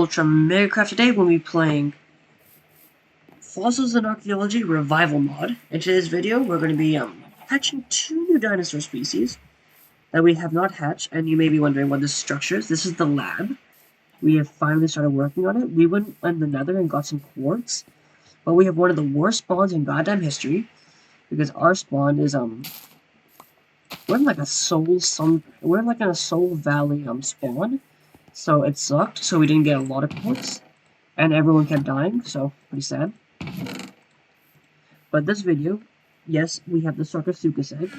UltraMegaCraft. Today we'll be playing Fossils and Archaeology Revival Mod. In today's video, we're going to be hatching 2 new dinosaur species that we have not hatched, and you may be wondering what this structure is. This is the lab. We have finally started working on it. We went in the nether and got some quartz, but we have one of the worst spawns in goddamn history, because our spawn is we're in like a in a Soul Valley spawn. So it sucked, so we didn't get a lot of quartz, and everyone kept dying, so pretty sad. But this video, yes, we have the Sarcosuchus egg.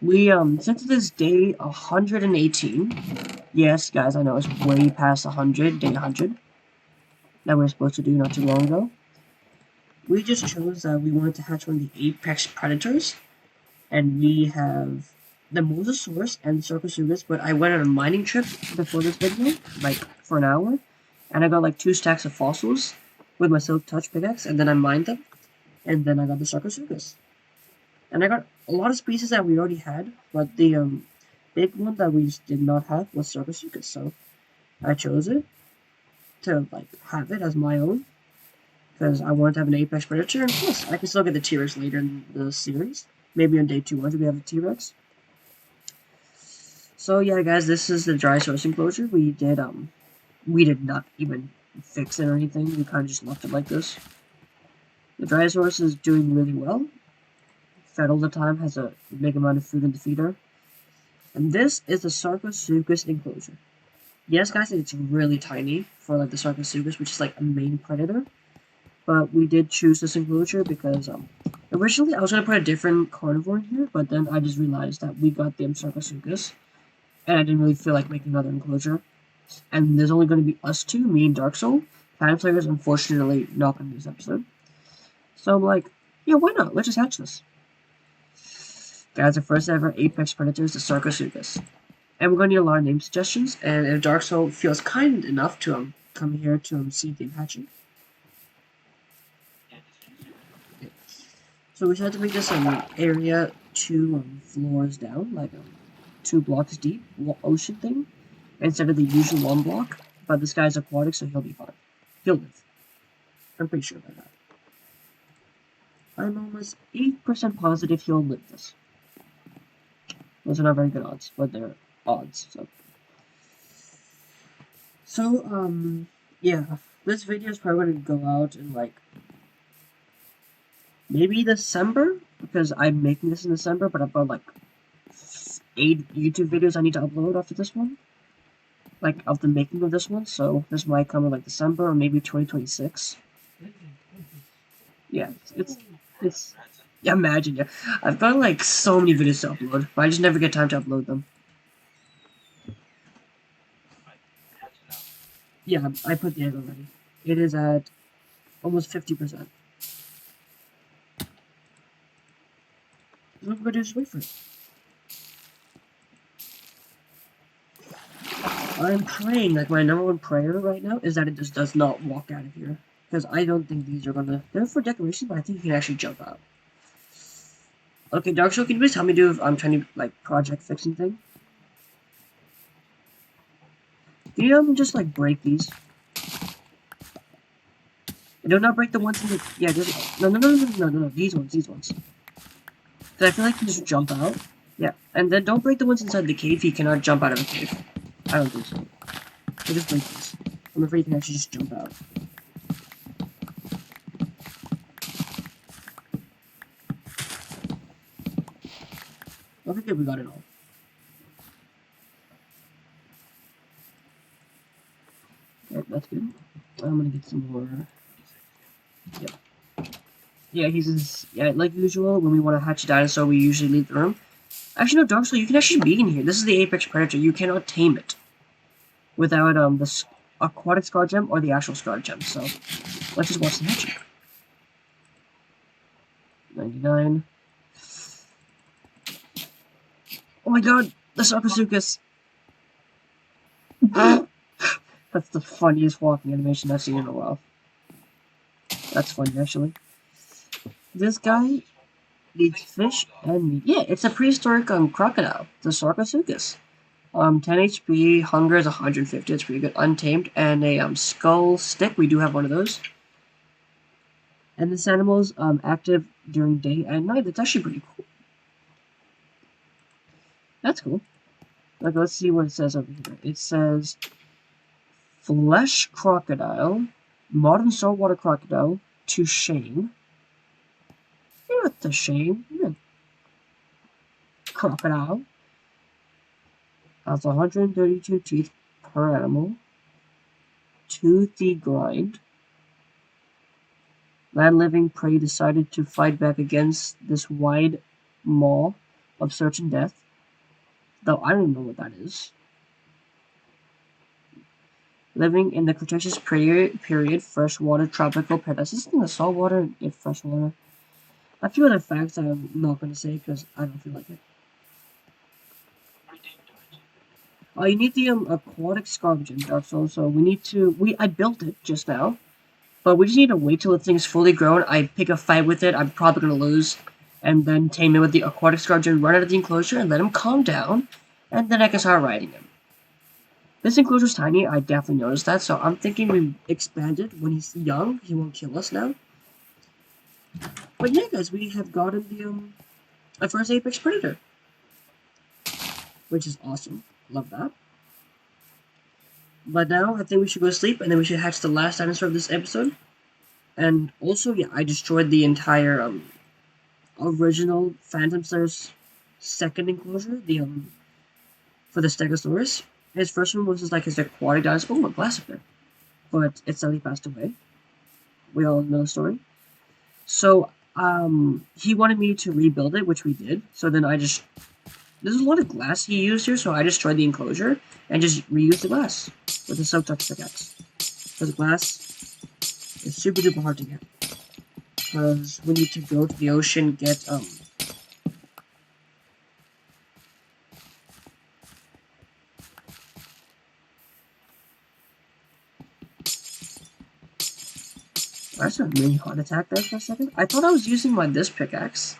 We, since it is day 118, yes, guys, I know it's way past 100, day 100, that we're supposed to do not too long ago. We just chose that we wanted to hatch one of the apex predators, and we have the Mosasaurus and Sarcosuchus, but I went on a mining trip before this video, like, for an hour, and I got like 2 stacks of fossils with my Silk Touch pickaxe, and then I mined them, and then I got the Sarcosuchus. And I got a lot of species that we already had, but the big one that we did not have was Sarcosuchus, so I chose it to, like, have it as my own, because I wanted to have an apex predator, and plus, I can still get the T-Rex later in the series. Maybe on day 200 we have a T-Rex. So yeah, guys, this is the dry source enclosure. We did not even fix it or anything. We kind of just left it like this. The dry source is doing really well. Fed all the time, has a big amount of food in the feeder. And this is the Sarcosuchus enclosure. Yes, guys, it's really tiny for like the Sarcosuchus, which is like a main predator. But we did choose this enclosure because originally I was gonna put a different carnivore in here, but then I just realized that we got the Sarcosuchus, and I didn't really feel like making another enclosure. And there's only going to be us 2, me and Dark Soul. Time Player's unfortunately not going to be this episode. So I'm like, yeah, why not? Let's just hatch this. Guys, our first ever apex predator is the Sarcosuchus. And we're going to need a lot of name suggestions, and if Dark Soul feels kind enough to come here to see the hatching. So we decided to make this area 2 floors down, like 2 blocks deep, ocean thing, instead of the usual 1 block. But this guy's aquatic, so he'll be fine. He'll live. I'm pretty sure about that. I'm almost 8% positive he'll live this. Those are not very good odds, but they're odds, so. Yeah. This video is probably going to go out in, like, maybe December, because I'm making this in December, but I've got, like, 8 YouTube videos I need to upload after this one, like, of the making of this one, so this might come in, like, December, or maybe 2026. Yeah, it's, yeah, imagine, yeah. I've got, like, so many videos to upload, but I just never get time to upload them. Yeah, I put the egg already. It is at almost 50%. What we're gonna do is wait for it. I'm praying, like, my number 1 prayer right now is that it just does not walk out of here. Because I don't think these are gonna... They're for decoration, but I think he can actually jump out. Okay, Dark Soul, can you please tell me if I'm trying to, like, project fixing thing? Can you just, like, break these? Do not break the ones in the... Yeah, just... No, these ones. Because I feel like he can just jump out. Yeah, and then don't break the ones inside the cave. He cannot jump out of a cave. I don't think so. So just break this. I'm afraid he can actually just jump out. Okay, we got it all. Okay, that's good. I'm gonna get some more. Yeah, yeah, like usual, when we want to hatch a dinosaur, we usually leave the room. Actually, no, Dark Soul, you can actually be in here. This is the apex predator. You cannot tame it without the aquatic scar gem or the actual scar gem. So let's just watch the hatching. 99. Oh my god, the Sarcosuchus. That's the funniest walking animation I've seen in a while. That's funny, actually. This guy needs fish and meat. Yeah, it's a prehistoric crocodile, the Sarcosuchus. 10 HP, hunger is 150, that's pretty good. Untamed, and a skull stick, we do have one of those. And this animal is active during day and night. That's actually pretty cool. That's cool. Okay, let's see what it says over here. It says flesh crocodile, modern saltwater crocodile, to shame. You're not to shame. You're crocodile. Has 132 teeth per animal. Toothy grind. Land-living prey decided to fight back against this wide maw of certain death. Though I don't know what that is. Living in the Cretaceous period, freshwater tropical paradise. Is this in the saltwater and freshwater? A few other facts I'm not going to say because I don't feel like it. You need the aquatic scavenge in Dark Souls, so we need to. I built it just now, but we just need to wait till the thing's fully grown. I pick a fight with it. I'm probably gonna lose, and then tame it with the aquatic scavenge and run out of the enclosure and let him calm down, and then I can start riding him. This enclosure's tiny. I definitely noticed that, so I'm thinking we expand it when he's young. He won't kill us now. But yeah, guys, we have gotten the our first apex predator, which is awesome. Love that. But now I think we should go to sleep, and then we should hatch the last dinosaur of this episode. And also, yeah, I destroyed the entire original Phantom Slayer's second enclosure, for the Stegosaurus. His first one was just like his aquatic dinosaur. Oh, a glass up there. But it suddenly passed away. We all know the story. So, he wanted me to rebuild it, which we did. So then there's a lot of glass he used here, so I destroyed the enclosure and just reused the glass with a silk-touch pickaxe. Because glass is super duper hard to get. Because we need to go to the ocean, get, I just had a mini heart attack there for a second. I thought I was using this pickaxe.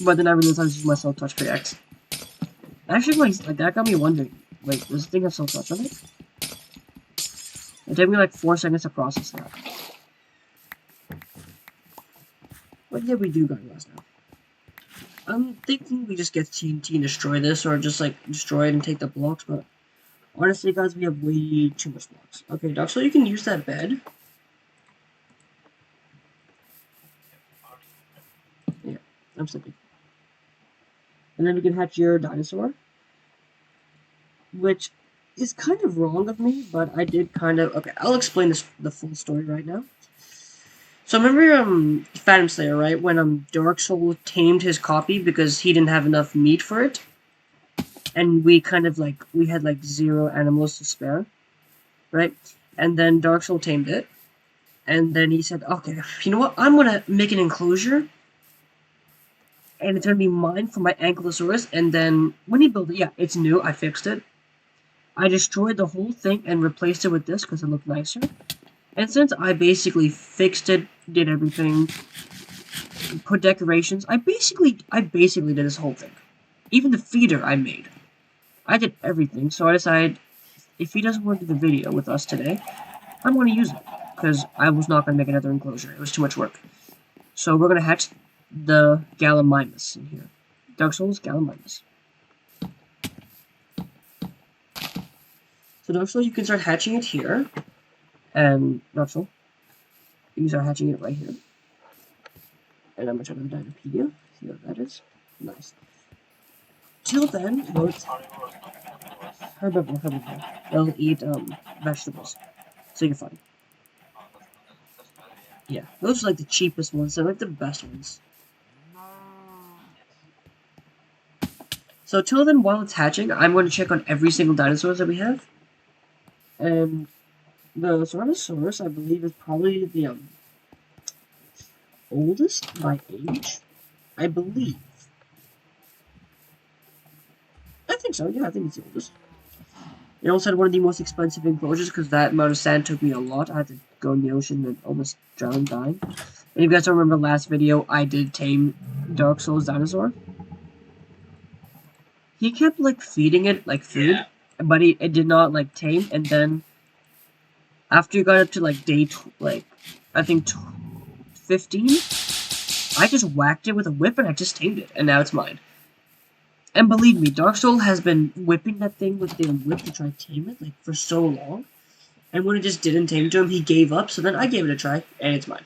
But then I realized I was using my silk-touch pickaxe. Actually, that got me wondering. Wait, does the thing have silk-touch on it? It took me like 4 seconds to process that. But yeah, we do got glass now. I'm thinking we just get TNT and destroy this, or just like destroy it and take the blocks, but honestly, guys, we have way too much blocks. Okay, Doc, so you can use that bed. Yeah, I'm sleeping. And then we can hatch your dinosaur. Which is kind of wrong of me, but I did kind of... Okay, I'll explain the full story right now. So remember Phantom Slayer, right? When Dark Soul tamed his copy because he didn't have enough meat for it. And we kind of we had 0 animals to spare. Right? And then Dark Soul tamed it. And then he said, okay, you know what? I'm gonna make an enclosure. And it's gonna be mine for my Ankylosaurus. And then when he built it, yeah, it's new. I fixed it. I destroyed the whole thing and replaced it with this because it looked nicer. And since I basically fixed it, did everything, put decorations, I basically did this whole thing. Even the feeder I made. I did everything, so I decided if he doesn't want to do the video with us today, I'm going to use it. Because I was not going to make another enclosure. It was too much work. So we're going to hatch the Gallimimus in here. Dark Souls Gallimimus. So Dark Soul, you can start hatching it here. And Dark Soul, you can start hatching it right here. And I'm going to try the Dinopedia. See what that is. Nice. Till then, herbivore. They'll eat vegetables. So you're fine. Yeah, those are the cheapest ones. They're the best ones. So till then, while it's hatching, I'm going to check on every single dinosaur that we have. And the Tyrannosaurus, I believe, is probably the oldest by age. I believe. I think so. Yeah, I think it's the oldest. It also had one of the most expensive enclosures because that amount of sand took me a lot. I had to go in the ocean and almost drown and die. And if you guys don't remember the last video, I did tame Dark Souls dinosaur. he kept like feeding it like food, but it did not like tame. And then after you got up to like day I think 15, I just whacked it with a whip and I just tamed it, and now it's mine. And believe me, Dark Soul has been whipping that thing with the whip to try to tame it like for so long. And when it just didn't tame to him, he gave up. So then I gave it a try, and it's mine.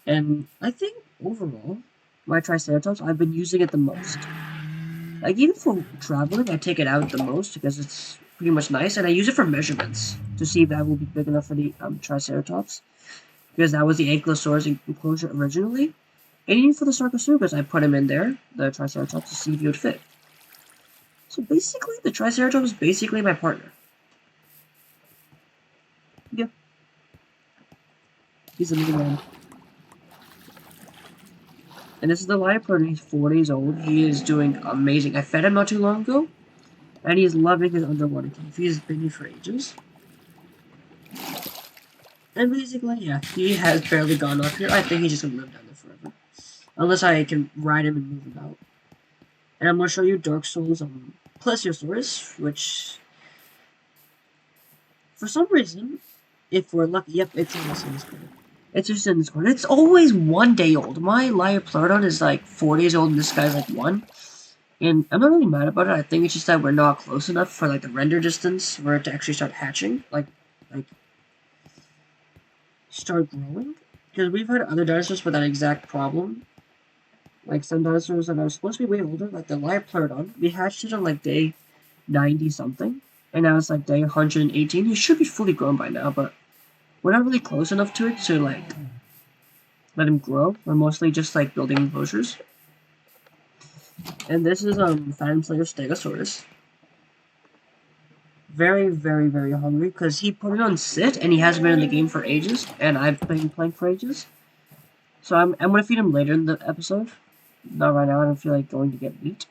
And I think overall, my Triceratops, I've been using it the most. Like even for traveling, I take it out the most because it's pretty much nice, and I use it for measurements to see if that will be big enough for the Triceratops, because that was the Ankylosaurus enclosure originally. And even for the Sarcosuchus, I put him in there, the Triceratops, to see if he would fit. So basically, the Triceratops is basically my partner. Yeah. He's a little man. And this is the Leopard. He's 4 days old. He is doing amazing. I fed him not too long ago, and he's loving his underwater cave. He has been here for ages. And basically, yeah, he has barely gone up here. I think he's just gonna live down there forever. Unless I can ride him and move him out. And I'm gonna show you Dark Souls Plesiosaurus, which for some reason, if we're lucky, yep, it's in this corner. It's just in this corner. It's always 1 day old. My Liopleurodon is like 4 days old, and this guy's like 1. And I'm not really mad about it. I think it's just that we're not close enough for like the render distance for it to actually start hatching, like start growing. Because we've had other dinosaurs with that exact problem. Like some dinosaurs that are supposed to be way older, like the Liopleurodon, we hatched it on like day 90 something, and now it's like day 118. He should be fully grown by now, but we're not really close enough to it to like let him grow. We're mostly just like building enclosures. And this is Phantom Slayer Stegosaurus. Very, very, very hungry because he put it on sit and he hasn't been in the game for ages, and I've been playing for ages. So I'm gonna feed him later in the episode. Not right now. I don't feel like going to get meat.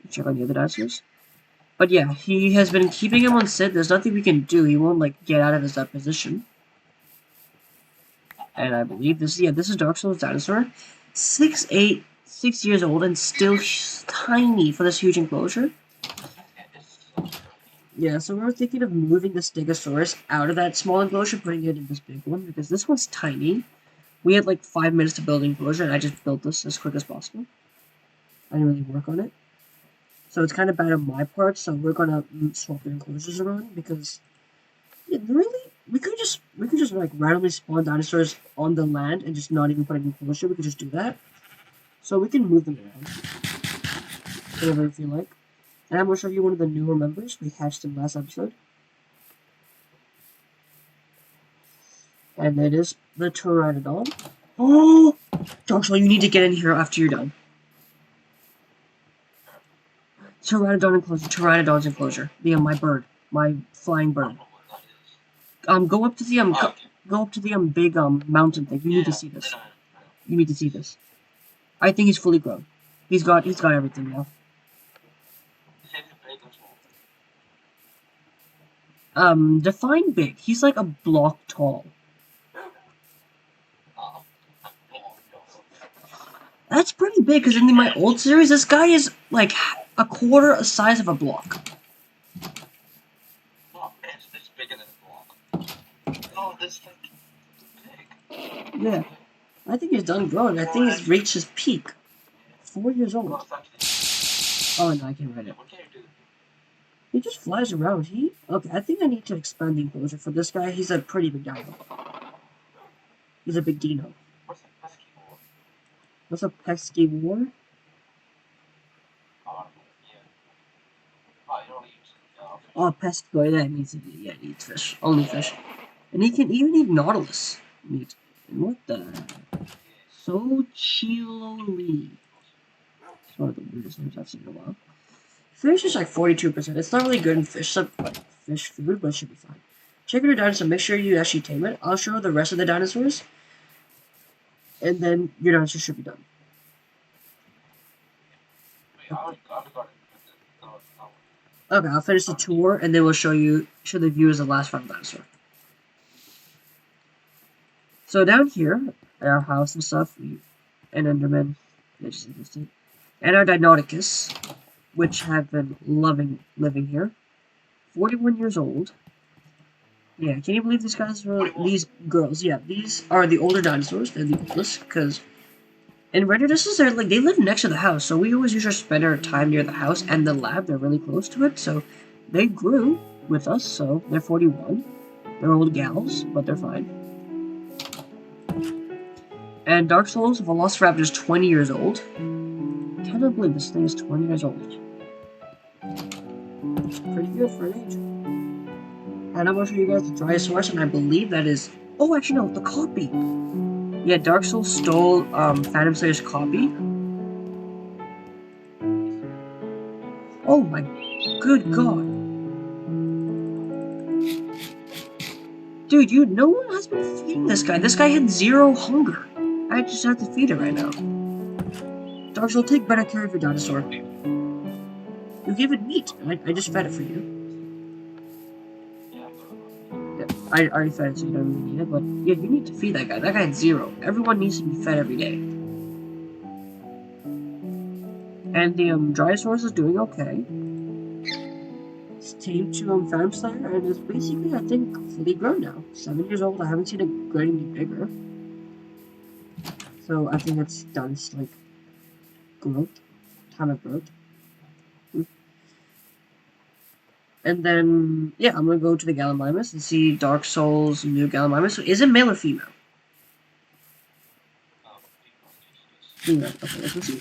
Check on the other dinosaurs. But yeah, he has been keeping him on sit. There's nothing we can do. He won't like get out of his position. And I believe this is Dark Souls dinosaur, 6'8", 6 years old, and still tiny for this huge enclosure. Yeah, so we're thinking of moving the Stegosaurus out of that small enclosure, putting it in this big one, because this one's tiny. We had like 5 minutes to build the enclosure, and I just built this as quick as possible. I didn't really work on it. So it's kind of bad on my part, so we're gonna swap the enclosures around, because really, we could just like randomly spawn dinosaurs on the land and just not even put an enclosure. We could just do that. So we can move them around whatever we feel like. And I'm gonna show you one of the newer members. We hatched him last episode. And it is the Pteranodon. Oh! Joshua, you need to get in here after you're done. Pteranodon enclosure. Pteranodon's enclosure. Yeah, my bird. My flying bird. Go up to the go up to the big mountain thing. You need to see this. You need to see this. I think he's fully grown. He's got everything now. Define big. He's like a block tall. That's pretty big, because in my old series, this guy is like a quarter the size of a block. It's bigger than a block. Oh, this thing big. Yeah. I think he's done growing. I think he's reached his peak. 4 years old. Oh, no, I can't read it. What can you do? He just flies around. Okay, I think I need to expand the enclosure for this guy. He's a pretty big dino. He's a big dino. What's a pesky war? What's a pesky war? Yeah. Oh, you don't eat fish. Oh, pesky war. That means he eats fish. Only fish. And he can even eat nautilus meat. And what the? Sochiloli. It's one of the weirdest names I've seen in a while. Fish is like 42%. It's not really good in fish food, but it should be fine. Check out your dinosaur. Make sure you actually tame it. I'll show the rest of the dinosaurs. And then your dinosaur should be done. Okay, I'll finish the tour, and then we'll show the viewers the last final dinosaur. So down here, at our house and stuff, and Enderman, they're just interested. And our Deinonychus, which have been living here. 41 years old. Yeah, can you believe these guys were, these girls, yeah, these are the older dinosaurs, they're the oldest, because in render distances, they're like, they live next to the house, so we always usually spend our time near the house and the lab, they're really close to it, so they grew with us, so they're 41. They're old gals, but they're fine. And Dark Souls Velociraptor is 20 years old. Cannot believe this thing is 20 years old. Pretty good for an age. And I'm going to show you guys the Dryosaurus, and I believe that is... Oh, actually, no, the copy. Yeah, Dark Souls stole Phantom Slayer's copy. Oh my good god. Dude, no one has been feeding this guy. This guy had 0 hunger. I just have to feed it right now. Dark Souls, take better care of your dinosaur. You gave it meat, and I just fed it for you. Yeah, I already fed it, so you don't really need it, but yeah, you need to feed that guy. That guy had 0. Everyone needs to be fed every day. And the Dryosaurus is doing okay. It's tamed to Phantom Slayer, and is basically, I think, fully grown now. 7 years old. I haven't seen it getting any bigger. So I think it's done its like growth, time of growth. And then, yeah, I'm gonna go to the Gallimimus and see Dark Souls' new Gallimimus. So is it male or female? Female. Okay, let's see.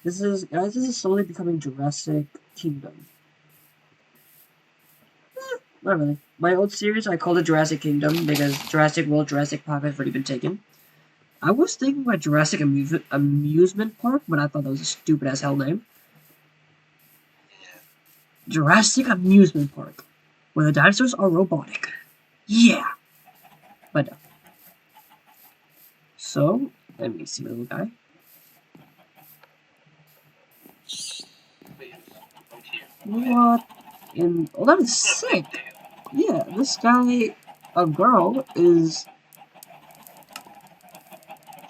This is slowly becoming Jurassic Kingdom. Not really. My old series, I called it Jurassic Kingdom because Jurassic World, Jurassic Park have already been taken. I was thinking about Jurassic Amusement Park, but I thought that was a stupid as hell name. Jurassic Amusement Park, where the dinosaurs are robotic. Yeah! But no. So, let me see the little guy. What in... Oh, that is sick! Yeah, this guy, a girl, is...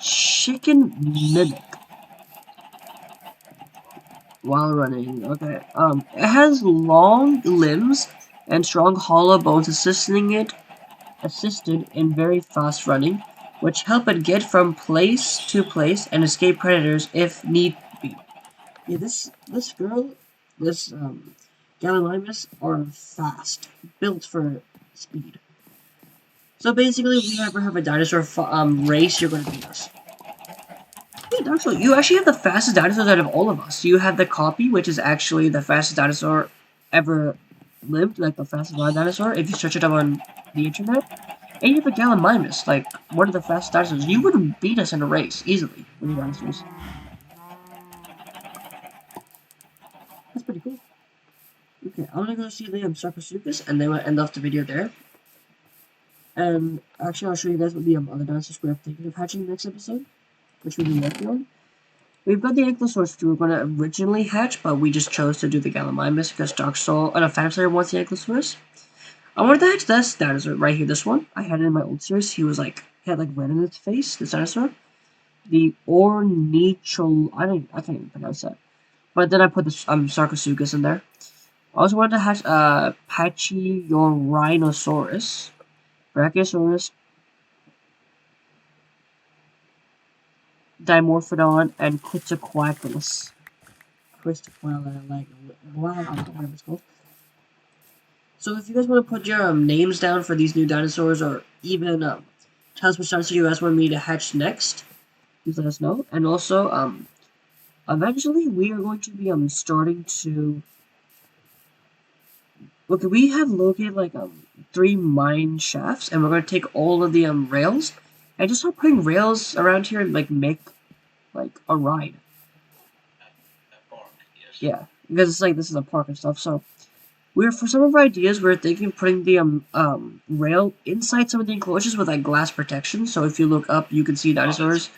Chicken Mimic. While running, okay. It has long limbs and strong hollow bones assisted in very fast running, which help it get from place to place and escape predators if need be. Yeah, this Gallimimus are fast, built for speed. So basically, if you ever have a dinosaur race, you're gonna beat us. Yeah, actually, you actually have the fastest dinosaurs out of all of us. You have the copy, which is actually the fastest dinosaur ever lived, like the fastest wild dinosaur, if you search it up on the internet. And you have the Gallimimus, like one of the fastest dinosaurs. You would beat us in a race, easily, with your dinosaurs. That's pretty cool. Okay, I'm gonna go see the Sarcosuchus, and then we'll end off the video there. And actually, I'll show you guys what the other dinosaurs we're thinking of hatching next episode, which we've been working on. We've got the Ankylosaurus, which we were going to originally hatch, but we just chose to do the Gallimimus because Dark Soul, Phantom Slayer wants the Ankylosaurus. I wanted to hatch this dinosaur right here, this one. I had it in my old series. He had like red in his face, this dinosaur. The Ornithol, I can't even pronounce that. But then I put the Sarcosuchus in there. I also wanted to hatch Pachyurinosaurus, Brachiosaurus, Dimorphodon, and Quetzalcoatlus. Whatever it's called. So if you guys want to put your names down for these new dinosaurs, or even tell us which dinosaur you guys want me to hatch next, please let us know. And also, eventually we are going to be starting to... Okay, we have located like 3 mine shafts, and we're going to take all of the rails, and just start putting rails around here and like make like a ride. Yeah, because it's like this is a park and stuff. So for some of our ideas, we're thinking of putting the rail inside some of the enclosures with like glass protection. So if you look up, you can see dinosaurs.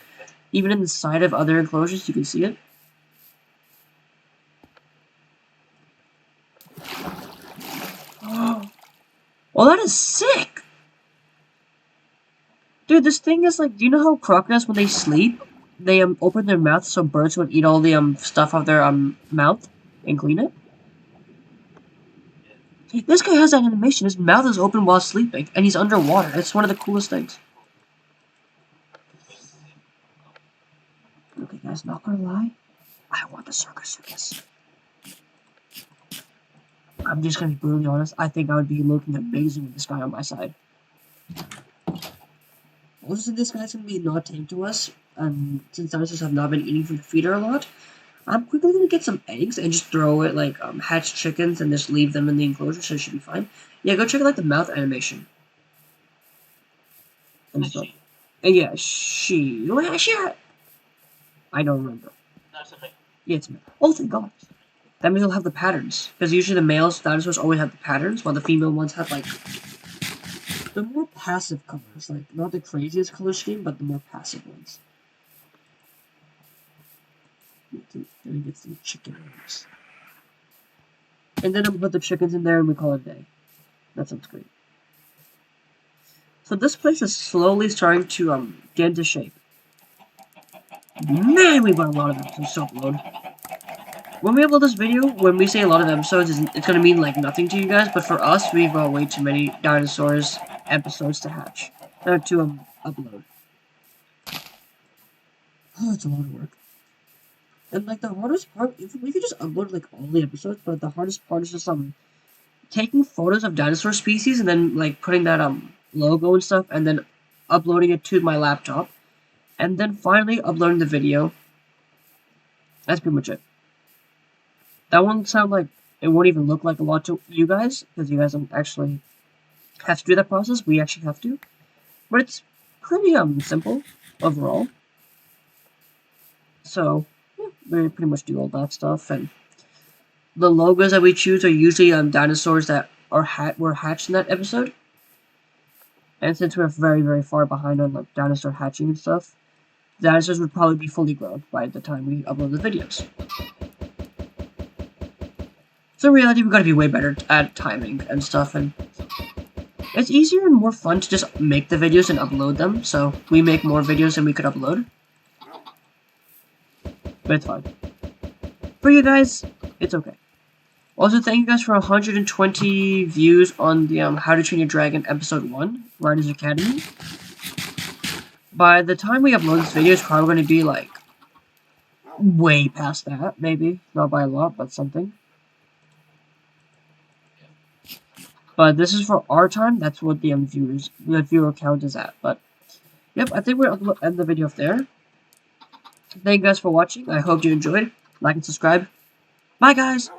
Even in the side of other enclosures, you can see it. Well, that is sick! Dude, this thing is like, do you know how crocodiles, when they sleep, they open their mouth so birds would eat all the stuff out of their mouth and clean it. Hey, this guy has that animation. His mouth is open while sleeping, and he's underwater. It's one of the coolest things. Okay, guys, not gonna lie. I want the circus. I'm just gonna be brutally honest. I think I would be looking amazing with this guy on my side. Also, this guy's gonna be not tame to us, and since dinosaurs have not been eating from the feeder a lot, I'm quickly gonna get some eggs and just throw it like hatch chickens and just leave them in the enclosure, so it should be fine. Yeah, go check out like the mouth animation. And stuff. And yeah, she. I don't remember. That's a male. Yeah, it's a male. Oh, thank God. That means they'll have the patterns. Because usually the male dinosaurs always have the patterns, while the female ones have like the more passive colors, like not the craziest color scheme, but the more passive ones. Gonna get some chicken eggs. And then I'll put the chickens in there and we call it a day. That sounds great. So this place is slowly starting to get into shape. Man, we got a lot of episodes to upload. When we upload this video, when we say a lot of episodes, it's gonna mean like nothing to you guys, but for us, we've got way too many dinosaurs episodes to hatch. To upload. Oh, it's a lot of work. And like the hardest part, if we could just upload like all the episodes, but the hardest part is just taking photos of dinosaur species and then like putting that logo and stuff, and then uploading it to my laptop, and then finally uploading the video. That's pretty much it. That won't sound like it won't even look like a lot to you guys, because you guys don't actually have to do that process. We actually have to, but it's pretty simple overall. So yeah, we pretty much do all that stuff, and the logos that we choose are usually dinosaurs that were hatched in that episode. And since we're very, very far behind on like dinosaur hatching and stuff, dinosaurs would probably be fully grown by the time we upload the videos. So in reality, we've got to be way better at timing and stuff, and it's easier and more fun to just make the videos and upload them, so we make more videos than we could upload. But it's fine. For you guys, it's okay. Also, thank you guys for 120 views on the How to Train Your Dragon Episode 1, Riders Academy. By the time we upload this video, it's probably going to be, like, way past that, maybe. Not by a lot, but something. But this is for our time, that's what the viewer count is at. But, yep, I think we'll end the video there. Thank you guys for watching. I hope you enjoyed. Like and subscribe. Bye, guys!